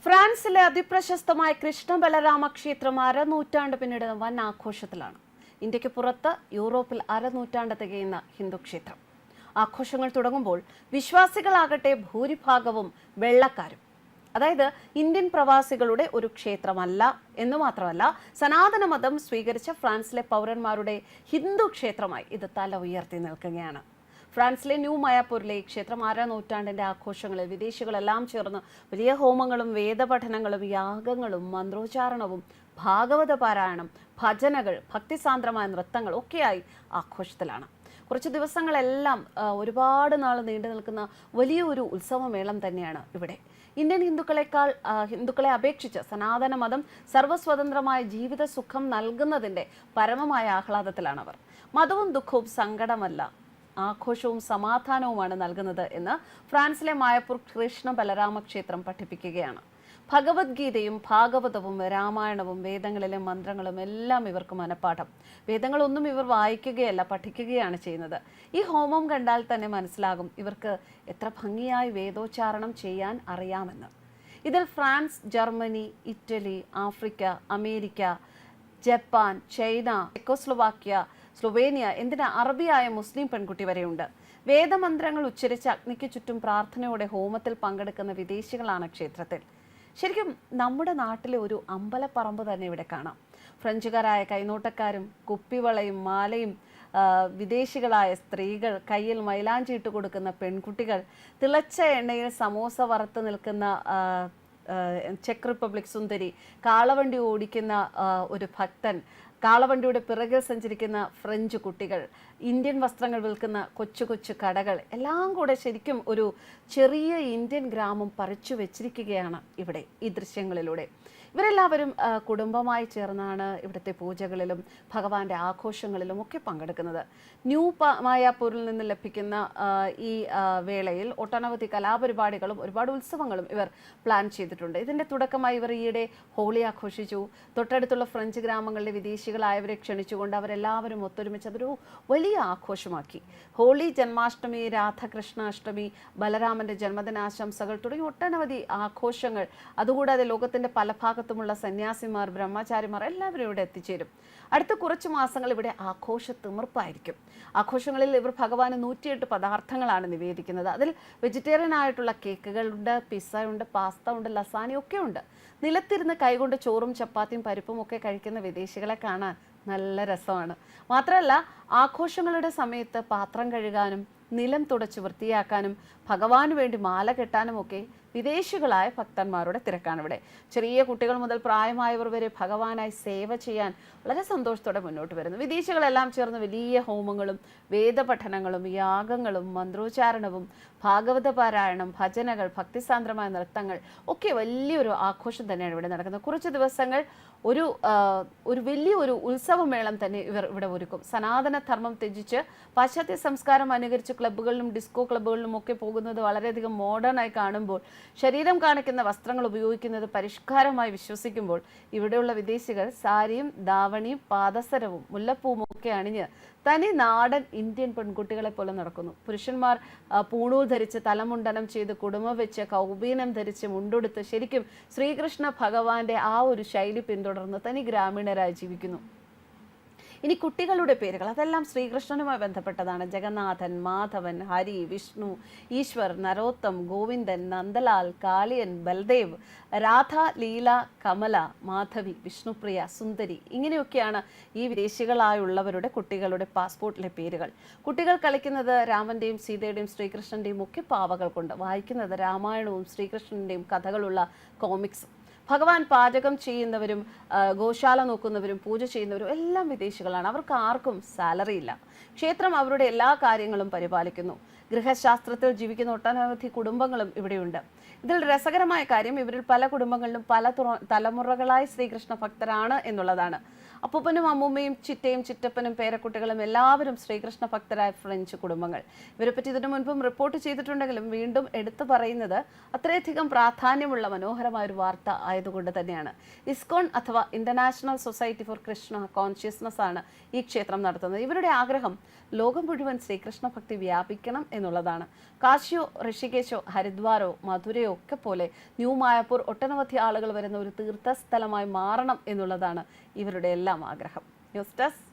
ഫ്രാൻസിലെ അതിപ്രശസ്തമായ കൃഷ്ണ ബലരാമ ക്ഷേത്രം അരനൂറ്റാണ്ട് പിന്നീട് വൻ ആഘോഷത്തിലാണ്. ഇന്ത്യക്ക് പുറത്ത് യൂറോപ്പിൽ അരനൂറ്റാണ്ട് തികയുന്ന ഹിന്ദു ക്ഷേത്രം. ആഘോഷങ്ങൾ തുടങ്ങുമ്പോൾ വിശ്വാസികളാകട്ടെ ഭൂരിഭാഗവും വെള്ളക്കാരും. അതായത് ഇന്ത്യൻ പ്രവാസികളുടെ ഒരു ക്ഷേത്രമല്ല എന്ന് മാത്രമല്ല, സനാതന മതം സ്വീകരിച്ച ഫ്രാൻസിലെ പൗരന്മാരുടെ ഹിന്ദു ക്ഷേത്രമായി ഇത് തല ഉയർത്തി നിൽക്കുകയാണ്. ഫ്രാൻസിലെ ന്യൂ മയാപൂരിലെ ഈ ക്ഷേത്രം അരനൂറ്റാണ്ടിന്റെ ആഘോഷങ്ങളിൽ വിദേശികളെല്ലാം ചേർന്ന് വലിയ ഹോമങ്ങളും വേദപഠനങ്ങളും യാഗങ്ങളും മന്ത്രോച്ചാരണവും ഭാഗവത പാരായണം, ഭജനകൾ, ഭക്തിസാന്ദ്രമായ നൃത്തങ്ങൾ ഒക്കെയായി ആഘോഷത്തിലാണ്. കുറച്ച് ദിവസങ്ങളെല്ലാം ഒരുപാട് നാൾ നീണ്ടു നിൽക്കുന്ന വലിയൊരു ഉത്സവമേളം തന്നെയാണ് ഇവിടെ. ഇന്ത്യൻ ഹിന്ദുക്കളെ അപേക്ഷിച്ച് സനാതന മതം സർവ്വസ്വതന്ത്രമായ ജീവിത സുഖം നൽകുന്നതിൻ്റെ പരമമായ ആഹ്ലാദത്തിലാണ് അവർ. മതവും ദുഃഖവും സങ്കടമല്ല, ആഘോഷവും സമാധാനവുമാണ് നൽകുന്നത് എന്ന് ഫ്രാൻസിലെ മായപ്പൂർ കൃഷ്ണ ബലരാമ ക്ഷേത്രം പഠിപ്പിക്കുകയാണ്. ഭഗവത്ഗീതയും ഭാഗവതവും രാമായണവും വേദങ്ങളിലെ മന്ത്രങ്ങളും എല്ലാം ഇവർക്ക് മനഃപ്പാഠം. വേദങ്ങളൊന്നും ഇവർ വായിക്കുകയല്ല, പഠിക്കുകയാണ് ചെയ്യുന്നത്. ഈ ഹോമം കണ്ടാൽ തന്നെ മനസ്സിലാകും ഇവർക്ക് എത്ര ഭംഗിയായി വേദോച്ചാരണം ചെയ്യാൻ അറിയാമെന്ന്. ഇതിൽ France, Germany, Italy, Africa, America, Japan, China, Czechoslovakia, Slovenia, എന്തിന് അറബിയായ മുസ്ലിം പെൺകുട്ടി വരെയുണ്ട്. വേദമന്ത്രങ്ങൾ ഉച്ചരിച്ച് അഗ്നിക്ക് ചുറ്റും പ്രാർത്ഥനയോടെ ഹോമത്തിൽ പങ്കെടുക്കുന്ന വിദേശികളാണ് ക്ഷേത്രത്തിൽ. ശരിക്കും നമ്മുടെ നാട്ടിലെ ഒരു അമ്പലപ്പറമ്പ് തന്നെ ഇവിടെ കാണാം. ഫ്രഞ്ചുകാരായ കൈനോട്ടക്കാരും കുപ്പിവളയും മാലയും, വിദേശികളായ സ്ത്രീകൾ, കയ്യിൽ മൈലാഞ്ചി ഇട്ട് കൊടുക്കുന്ന പെൺകുട്ടികൾ, തിളച്ച എണ്ണയിൽ സമോസ വറുത്ത് നിൽക്കുന്ന ചെക്ക് റിപ്പബ്ലിക് സുന്ദരി, കാളവണ്ടി ഓടിക്കുന്ന ഒരു ഭക്തൻ, കാളവണ്ടിയുടെ പിറകിൽ സഞ്ചരിക്കുന്ന ഫ്രഞ്ച് കുട്ടികൾ, ഇന്ത്യൻ വസ്ത്രങ്ങൾ വിൽക്കുന്ന കൊച്ചു കൊച്ചു കടകൾ, എല്ലാം കൂടെ ശരിക്കും ഒരു ചെറിയ ഇന്ത്യൻ ഗ്രാമം പറിച്ചു വെച്ചിരിക്കുകയാണ് ഇവിടെ ഈ ദൃശ്യങ്ങളിലൂടെ. ഇവരെല്ലാവരും കുടുംബമായി ചേർന്നാണ് ഇവിടുത്തെ പൂജകളിലും ഭഗവാന്റെ ആഘോഷങ്ങളിലും ഒക്കെ പങ്കെടുക്കുന്നത്. ന്യൂ മായാപൂരിൽ നിന്ന് ലഭിക്കുന്ന ഈ വേളയിൽ ഒട്ടനവധി കലാപരിപാടികളും ഒരുപാട് ഉത്സവങ്ങളും ഇവർ പ്ലാൻ ചെയ്തിട്ടുണ്ട്. ഇതിൻ്റെ തുടക്കമായി ഇവർ ഈയിടെ ഹോളി ആഘോഷിച്ചു. തൊട്ടടുത്തുള്ള ഫ്രഞ്ച് ഗ്രാമങ്ങളിലെ വിദേശികളായവരെ ക്ഷണിച്ചുകൊണ്ട് അവരെല്ലാവരും ഒത്തൊരുമിച്ച് അതൊരു വലിയ ആഘോഷമാക്കി. ഹോളി, ജന്മാഷ്ടമി, രാധാകൃഷ്ണാഷ്ടമി, ബലരാമന്റെ ജന്മദിനാശംസകൾ തുടങ്ങി ഒട്ടനവധി ആഘോഷങ്ങൾ. അതുകൂടാതെ ലോകത്തിന്റെ പല ഭാഗത്തുമുള്ള സന്യാസിമാർ, ബ്രഹ്മചാരിമാർ എല്ലാവരും ഇവിടെ എത്തിച്ചേരും. അടുത്ത കുറച്ച് മാസങ്ങൾ ഇവിടെ ആഘോഷ തിമിർപ്പായിരിക്കും. ആഘോഷങ്ങളിൽ ഇവർ ഭഗവാന് 108 പദാർത്ഥങ്ങളാണ് നിവേദിക്കുന്നത്. അതിൽ വെജിറ്റേറിയൻ ആയിട്ടുള്ള കേക്കുകളുണ്ട്, പിസ്സയുണ്ട്, പാസ്ത ഉണ്ട്, ലസാനി ഒക്കെ ഉണ്ട്. നിലത്തിരുന്ന് കൈകൊണ്ട് ചോറും ചപ്പാത്തിയും പരിപ്പും ഒക്കെ കഴിക്കുന്ന വിദേശികളെ കാണാൻ നല്ല രസമാണ്. മാത്രമല്ല, ആഘോഷങ്ങളുടെ സമയത്ത് പാത്രം കഴുകാനും നിലം തുടച്ച് വൃത്തിയാക്കാനും ഭഗവാന് വേണ്ടി മാല കെട്ടാനും ഒക്കെ വിദേശികളായ ഭക്തന്മാരുടെ തിരക്കാണ് ഇവിടെ. ചെറിയ കുട്ടികൾ മുതൽ പ്രായമായവർ വരെ ഭഗവാനായി സേവ ചെയ്യാൻ വളരെ സന്തോഷത്തോടെ മുന്നോട്ട് വരുന്നു. വിദേശികളെല്ലാം ചേർന്ന് വലിയ ഹോമങ്ങളും വേദപഠനങ്ങളും യാഗങ്ങളും മന്ത്രോച്ചാരണവും ഭാഗവത പാരായണം, ഭജനകൾ, ഭക്തിസാന്ദ്രമായ നൃത്തങ്ങൾ ഒക്കെ വലിയൊരു ആഘോഷം തന്നെയാണ് ഇവിടെ നടക്കുന്നത്. കുറച്ച് ദിവസങ്ങൾ ഒരു വലിയൊരു ഉത്സവമേളം തന്നെ ഇവർ ഇവിടെ ഒരുക്കും. സനാതന ധർമ്മം ത്യജിച്ച് പാശ്ചാത്യ സംസ്കാരം അനുകരിച്ച് ക്ലബ്ബുകളിലും ഡിസ്കോ ക്ലബ്ബുകളിലും ഒക്കെ പോകുന്നത് വളരെയധികം മോഡേണായി കാണുമ്പോൾ, ശരീരം കാണിക്കുന്ന വസ്ത്രങ്ങൾ ഉപയോഗിക്കുന്നത് പരിഷ്കാരമായി വിശ്വസിക്കുമ്പോൾ, ഇവിടെയുള്ള വിദേശികൾ സാരിയും ധാവണിയും പാദസരവും മുല്ലപ്പൂവും ഒക്കെ അണിഞ്ഞ് തനി നാടൻ ഇന്ത്യൻ പെൺകുട്ടികളെ പോലെ നടക്കുന്നു. പുരുഷന്മാർ പൂണൂൽ ധരിച്ച് തലമുണ്ടനം ചെയ്ത് കുടുംബം വെച്ച് കൗബീനം ധരിച്ച് മുണ്ടുടുത്ത് ശരിക്കും ശ്രീകൃഷ്ണ ഭഗവാന്റെ ആ ഒരു ശൈലി പിന്തുടർന്ന് തനി ഗ്രാമീണരായി ജീവിക്കുന്നു. ഇനി കുട്ടികളുടെ പേരുകൾ അതെല്ലാം ശ്രീകൃഷ്ണനുമായി ബന്ധപ്പെട്ടതാണ്. ജഗന്നാഥൻ, മാധവൻ, ഹരി, വിഷ്ണു, ഈശ്വർ, നരോത്തം, ഗോവിന്ദൻ, നന്ദലാൽ, കാളിയൻ, ബൽദേവ്, രാധ, ലീല, കമല, മാധവി, വിഷ്ണുപ്രിയ, സുന്ദരി, ഇങ്ങനെയൊക്കെയാണ് ഈ വിദേശികളായുള്ളവരുടെ കുട്ടികളുടെ പാസ്പോർട്ടിലെ പേരുകൾ. കുട്ടികൾ കളിക്കുന്നത് രാമന്റെയും സീതയുടെയും ശ്രീകൃഷ്ണന്റെയും ഒക്കെ പാവകൾ കൊണ്ട്, വായിക്കുന്നത് രാമായണവും ശ്രീകൃഷ്ണന്റെയും കഥകളുള്ള കോമിക്സ്. ഭഗവാൻ പാചകം ചെയ്യുന്നവരും ഗോശാല നോക്കുന്നവരും പൂജ ചെയ്യുന്നവരും എല്ലാം വിദേശികളാണ്. അവർക്ക് ആർക്കും സാലറി ഇല്ല. ക്ഷേത്രം അവരുടെ എല്ലാ കാര്യങ്ങളും പരിപാലിക്കുന്നു. ഗൃഹശാസ്ത്രത്തിൽ ജീവിക്കുന്ന ഒട്ടനവധി കുടുംബങ്ങളും ഇവിടെയുണ്ട്. ഇതിൽ രസകരമായ കാര്യം ഇവരിൽ പല കുടുംബങ്ങളിലും പല തലമുറകളായി ശ്രീകൃഷ്ണ ഭക്തരാണ് എന്നുള്ളതാണ്. അപ്പൂപ്പനും അമ്മൂമ്മയും ചിറ്റയും ചിറ്റപ്പനും പേരക്കുട്ടികളും എല്ലാവരും ശ്രീകൃഷ്ണ ഭക്തരായ ഫ്രഞ്ച് കുടുംബങ്ങൾ. ഇവരെപ്പറ്റി ഇതിനു മുൻപും റിപ്പോർട്ട് ചെയ്തിട്ടുണ്ടെങ്കിലും വീണ്ടും എടുത്തു പറയുന്നത് അത്രയധികം പ്രാധാന്യമുള്ള മനോഹരമായ ഒരു വാർത്ത ആയതുകൊണ്ട് തന്നെയാണ്. ഇസ്കോൺ അഥവാ international society for Krishna consciousness ആണ് ഈ ക്ഷേത്രം നടത്തുന്നത്. ഇവരുടെ ആഗ്രഹം ലോകം മുഴുവൻ ശ്രീകൃഷ്ണ ഭക്തി വ്യാപിക്കണം എന്നുള്ളതാണ്. കാശിയോ ഋഷികേശോ ഹരിദ്വാരോ മധുരയോ ഒക്കെ പോലെ ന്യൂ മായപ്പൂർ ഒട്ടനവധി ആളുകൾ വരുന്ന ഒരു തീർത്ഥസ്ഥലമായി മാറണം എന്നുള്ളതാണ് ഇവരുടെ എല്ലാം ആഗ്രഹം. News desk